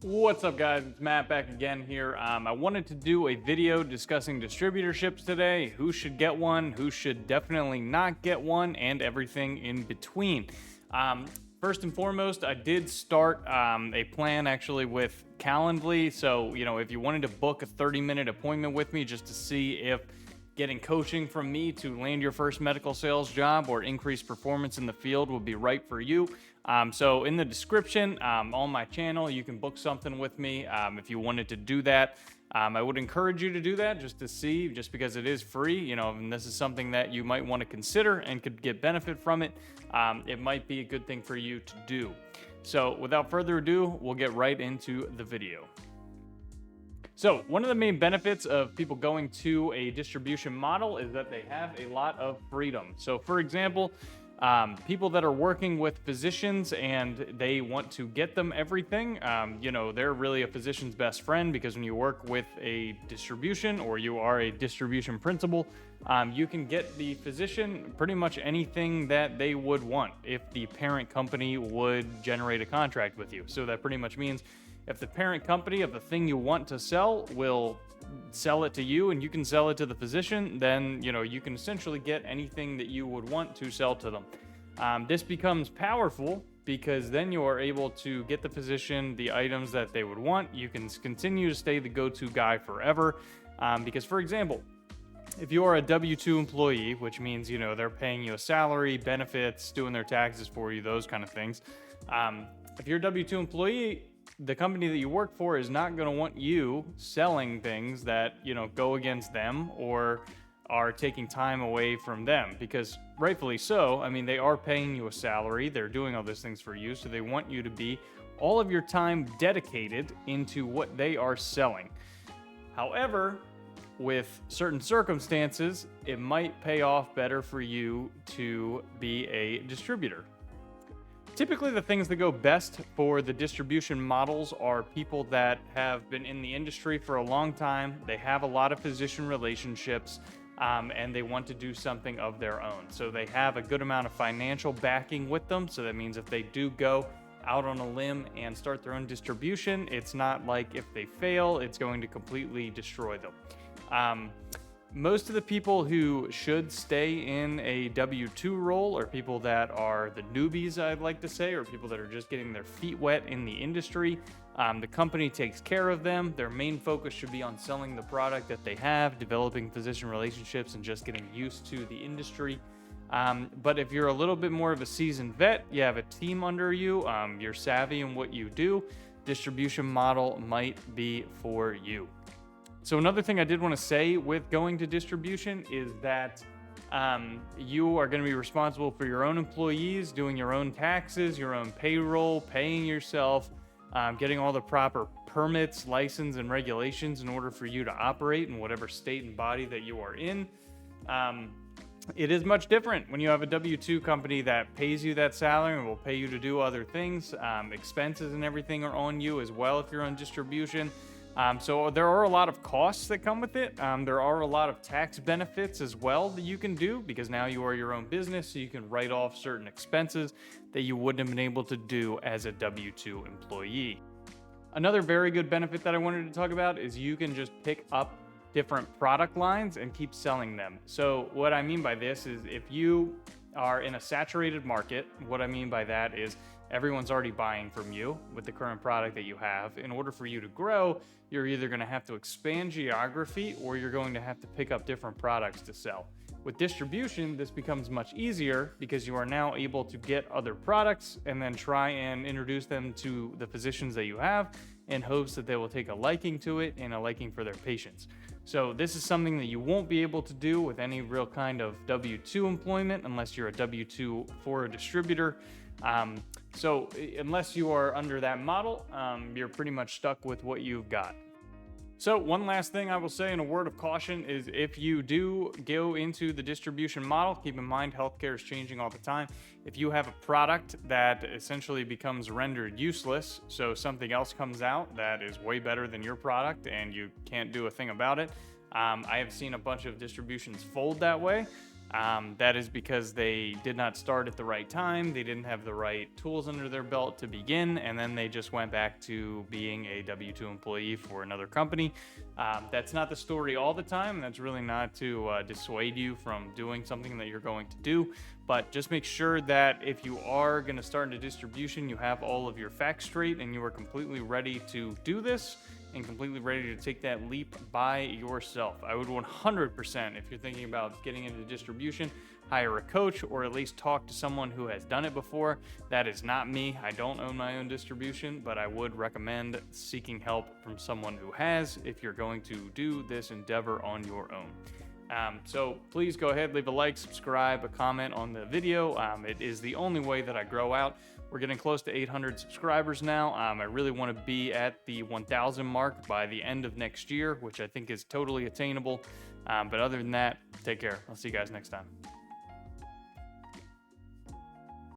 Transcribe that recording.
What's up, guys? It's Matt back again here. I wanted to do a video discussing distributorships today, who should get one, who should definitely not get one, and everything in between. First and foremost, I did start a plan actually with Calendly. So, if you wanted to book a 30-minute appointment with me just to see if getting coaching from me to land your first medical sales job or increase performance in the field would be right for you. So in the description on my channel, you can book something with me if you wanted to do that. I would encourage you to do that just to see, just because it is free, and this is something that you might want to consider and could get benefit from it. It might be a good thing for you to do. So without further ado, we'll get right into the video. So one of the main benefits of people going to a distribution model is that they have a lot of freedom. So for example, people that are working with physicians and they want to get them everything, they're really a physician's best friend, because when you work with a distribution or you are a distribution principal, you can get the physician pretty much anything that they would want if the parent company would generate a contract with you. So that pretty much means if the parent company of the thing you want to sell will sell it to you and you can sell it to the physician, then you can essentially get anything that you would want to sell to them. This becomes powerful because then you are able to get the physician the items that they would want. You can continue to stay the go-to guy forever. Because, for example, if you are a W-2 employee, which means they're paying you a salary, benefits, doing their taxes for you, those kind of things. If you're a W-2 employee, the company that you work for is not going to want you selling things that, go against them or are taking time away from them, because rightfully so. I mean, they are paying you a salary. They're doing all those things for you. So they want you to be all of your time dedicated into what they are selling. However, with certain circumstances, it might pay off better for you to be a distributor. Typically, the things that go best for the distribution models are people that have been in the industry for a long time. They have a lot of physician relationships, and they want to do something of their own. So they have a good amount of financial backing with them. So that means if they do go out on a limb and start their own distribution, it's not like if they fail, it's going to completely destroy them. Most of the people who should stay in a W-2 role are people that are the newbies, I'd like to say, or people that are just getting their feet wet in the industry. The company takes care of them. Their main focus should be on selling the product that they have, developing physician relationships, and just getting used to the industry. But if you're a little bit more of a seasoned vet, you have a team under you, you're savvy in what you do, distribution model might be for you. So another thing I did want to say with going to distribution is that you are going to be responsible for your own employees, doing your own taxes, your own payroll, paying yourself, getting all the proper permits, license, and regulations in order for you to operate in whatever state and body that you are in. It is much different when you have a W-2 company that pays you that salary and will pay you to do other things. Expenses and everything are on you as well if you're on distribution. So there are a lot of costs that come with it. There are a lot of tax benefits as well that you can do, because now you are your own business, so you can write off certain expenses that you wouldn't have been able to do as a W-2 employee. Another very good benefit that I wanted to talk about is you can just pick up different product lines and keep selling them. So what I mean by this is if you are in a saturated market, what I mean by that is everyone's already buying from you with the current product that you have. In order for you to grow, you're either going to have to expand geography or you're going to have to pick up different products to sell. With distribution, this becomes much easier because you are now able to get other products and then try and introduce them to the physicians that you have in hopes that they will take a liking to it and a liking for their patients. So this is something that you won't be able to do with any real kind of W-2 employment unless you're a W-2 for a distributor. So unless you are under that model, you're pretty much stuck with what you've got. So one last thing I will say in a word of caution is if you do go into the distribution model, keep in mind healthcare is changing all the time. If you have a product that essentially becomes rendered useless, so something else comes out that is way better than your product and you can't do a thing about it, I have seen a bunch of distributions fold that way. That is because they did not start at the right time. They didn't have the right tools under their belt to begin, and then they just went back to being a W-2 employee for another company. That's not the story all the time. That's really not to dissuade you from doing something that you're going to do, but just make sure that if you are going to start into distribution, you have all of your facts straight and you are completely ready to do this and completely ready to take that leap by yourself. I would 100%, if you're thinking about getting into distribution, hire a coach or at least talk to someone who has done it before. That is not me. I don't own my own distribution, but I would recommend seeking help from someone who has if you're going to do this endeavor on your own. So please go ahead, leave a like, subscribe, a comment on the video. It is the only way that I grow out. We're getting close to 800 subscribers now. I really want to be at the 1,000 mark by the end of next year, which I think is totally attainable. But other than that, take care. I'll see you guys next time.